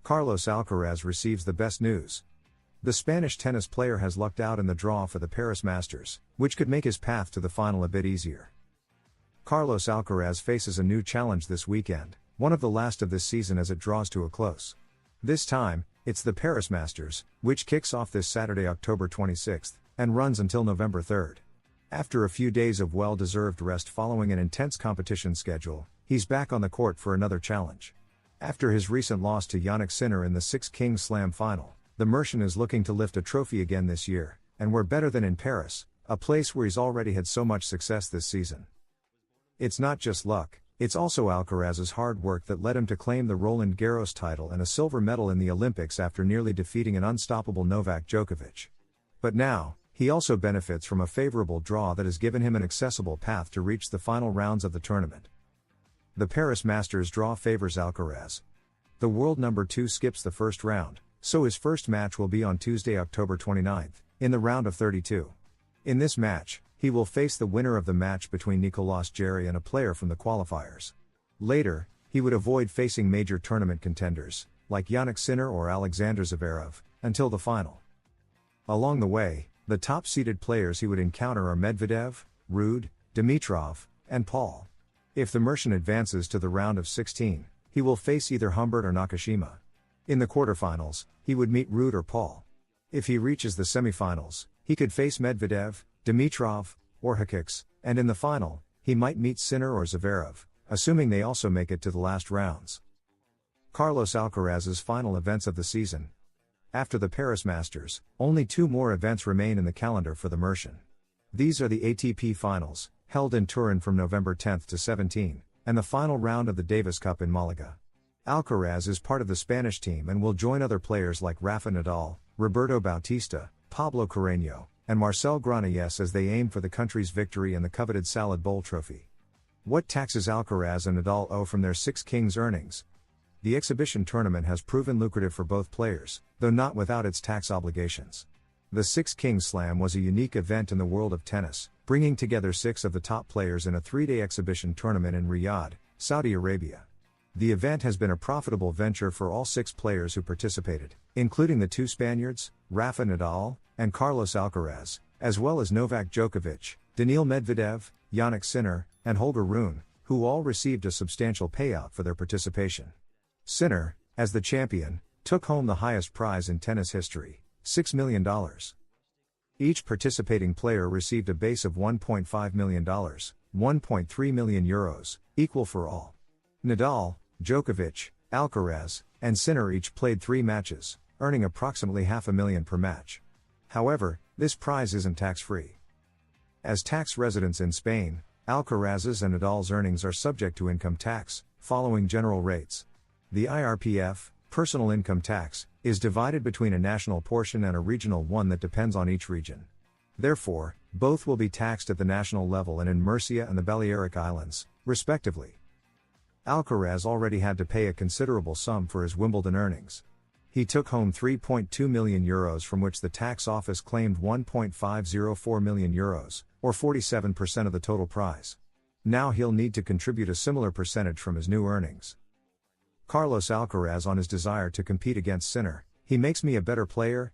Carlos Alcaraz receives the best news. The Spanish tennis player has lucked out in the draw for the Paris Masters, which could make his path to the final a bit easier. Carlos Alcaraz faces a new challenge this weekend, one of the last of this season as it draws to a close. This time, it's the Paris Masters, which kicks off this Saturday, October 26th, and runs until November 3rd. After a few days of well-deserved rest following an intense competition schedule, he's back on the court for another challenge. After his recent loss to Jannik Sinner in the Six Kings Slam final, the Mercian is looking to lift a trophy again this year, and where better than in Paris, a place where he's already had so much success this season. It's not just luck, it's also Alcaraz's hard work that led him to claim the Roland Garros title and a silver medal in the Olympics after nearly defeating an unstoppable Novak Djokovic. But now, he also benefits from a favorable draw that has given him an accessible path to reach the final rounds of the tournament. The Paris Masters draw favors Alcaraz. The world number 2 skips the first round, so his first match will be on Tuesday, October 29th, in the round of 32. In this match, he will face the winner of the match between Nicolas Jarry and a player from the qualifiers. Later, he would avoid facing major tournament contenders, like Jannik Sinner or Alexander Zverev, until the final. Along the way, the top-seeded players he would encounter are Medvedev, Ruud, Dimitrov, and Paul. If the Mercian advances to the round of 16, he will face either Humbert or Nakashima. In the quarterfinals, he would meet Ruud or Paul. If he reaches the semifinals, he could face Medvedev, Dimitrov, or Hakic, and in the final, he might meet Sinner or Zverev, assuming they also make it to the last rounds. Carlos Alcaraz's final events of the season. After the Paris Masters, only 2 more events remain in the calendar for the Mercian. These are the ATP Finals, held in Turin from November 10 to 17, and the final round of the Davis Cup in Malaga. Alcaraz is part of the Spanish team and will join other players like Rafa Nadal, Roberto Bautista, Pablo Carreño, and Marcel Granollers as they aim for the country's victory and the coveted Salad Bowl trophy. What taxes Alcaraz and Nadal owe from their Six Kings earnings? The exhibition tournament has proven lucrative for both players, though not without its tax obligations. The Six Kings Slam was a unique event in the world of tennis, bringing together 6 of the top players in a 3-day exhibition tournament in Riyadh, Saudi Arabia. The event has been a profitable venture for all 6 players who participated, including the 2 Spaniards, Rafa Nadal, and Carlos Alcaraz, as well as Novak Djokovic, Daniil Medvedev, Jannik Sinner, and Holger Rune, who all received a substantial payout for their participation. Sinner, as the champion, took home the highest prize in tennis history, $6 million. Each participating player received a base of $1.5 million, 1.3 million euros, equal for all. Nadal, Djokovic, Alcaraz, and Sinner each played 3 matches, earning approximately $500,000 per match. However, this prize isn't tax-free. As tax residents in Spain, Alcaraz's and Nadal's earnings are subject to income tax, following general rates. The IRPF, personal income tax, is divided between a national portion and a regional one that depends on each region. Therefore, both will be taxed at the national level and in Murcia and the Balearic Islands, respectively. Alcaraz already had to pay a considerable sum for his Wimbledon earnings. He took home €3.2 million from which the tax office claimed €1.504 million, or 47% of the total prize. Now he'll need to contribute a similar percentage from his new earnings. Carlos Alcaraz on his desire to compete against Sinner, "He makes me a better player."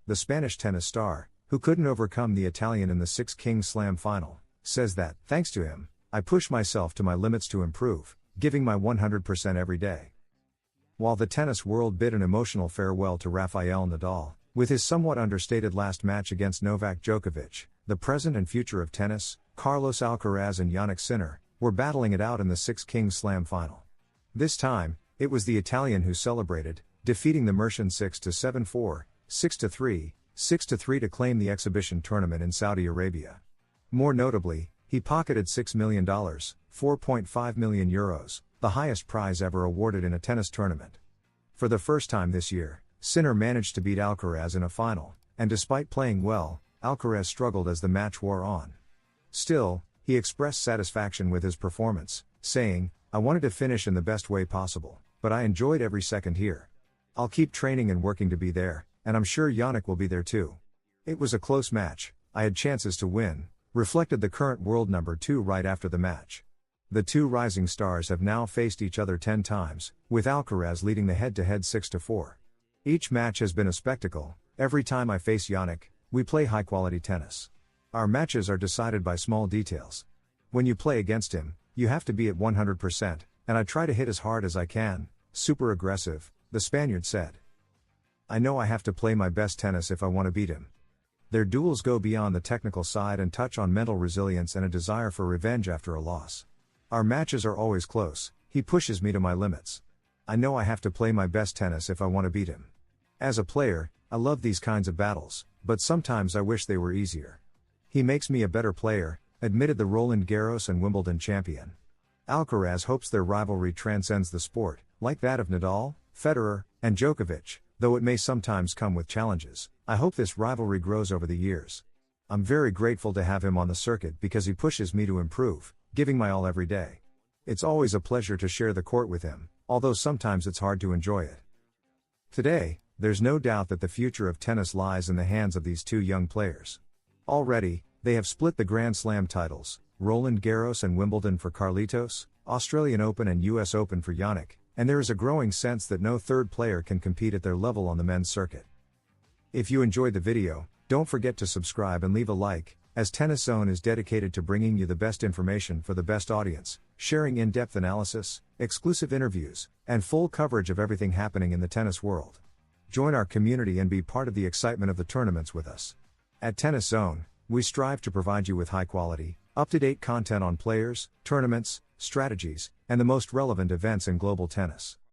The Spanish tennis star, who couldn't overcome the Italian in the Six Kings Slam final, says that, "Thanks to him, I push myself to my limits to improve, giving my 100% every day." While the tennis world bid an emotional farewell to Rafael Nadal, with his somewhat understated last match against Novak Djokovic, the present and future of tennis, Carlos Alcaraz and Jannik Sinner, were battling it out in the Six Kings Slam final. This time, it was the Italian who celebrated, defeating the Mercian 6-7-4, 6-3, 6-3 to claim the exhibition tournament in Saudi Arabia. More notably, he pocketed $6 million, 4.5 million euros, the highest prize ever awarded in a tennis tournament. For the first time this year, Sinner managed to beat Alcaraz in a final, and despite playing well, Alcaraz struggled as the match wore on. Still, he expressed satisfaction with his performance, saying, "I wanted to finish in the best way possible, but I enjoyed every second here. I'll keep training and working to be there, and I'm sure Jannik will be there too. It was a close match, I had chances to win," reflected the current world number 2 right after the match. the two rising stars have now faced each other 10 times, with Alcaraz leading the head-to-head 6-4. Each match has been a spectacle. Every time I face Yannick, we play high-quality tennis. Our matches are decided by small details. When you play against him, you have to be at 100%, and I try to hit as hard as I can, super aggressive, the Spaniard said. I know I have to play my best tennis if I want to beat him. Their duels go beyond the technical side and touch on mental resilience and a desire for revenge after a loss. Our matches are always close. He pushes me to my limits. I know I have to play my best tennis if I want to beat him. As a player, I love these kinds of battles, but sometimes I wish they were easier. He makes me a better player, admitted the Roland Garros and Wimbledon champion. Alcaraz hopes their rivalry transcends the sport, like that of Nadal, Federer, and Djokovic, though it may sometimes come with challenges. I hope this rivalry grows over the years. I'm very grateful to have him on the circuit because he pushes me to improve, giving my all every day. It's always a pleasure to share the court with him, although sometimes it's hard to enjoy it. Today, there's no doubt that the future of tennis lies in the hands of these two young players. Already, they have split the Grand Slam titles, Roland Garros and Wimbledon for Carlitos, Australian Open and US Open for Yannick, and there is a growing sense that no third player can compete at their level on the men's circuit. If you enjoyed the video, don't forget to subscribe and leave a like, as Tennis Zone is dedicated to bringing you the best information for the best audience, sharing in-depth analysis, exclusive interviews, and full coverage of everything happening in the tennis world. Join our community and be part of the excitement of the tournaments with us. At Tennis Zone, we strive to provide you with high-quality, up-to-date content on players, tournaments, strategies, and the most relevant events in global tennis.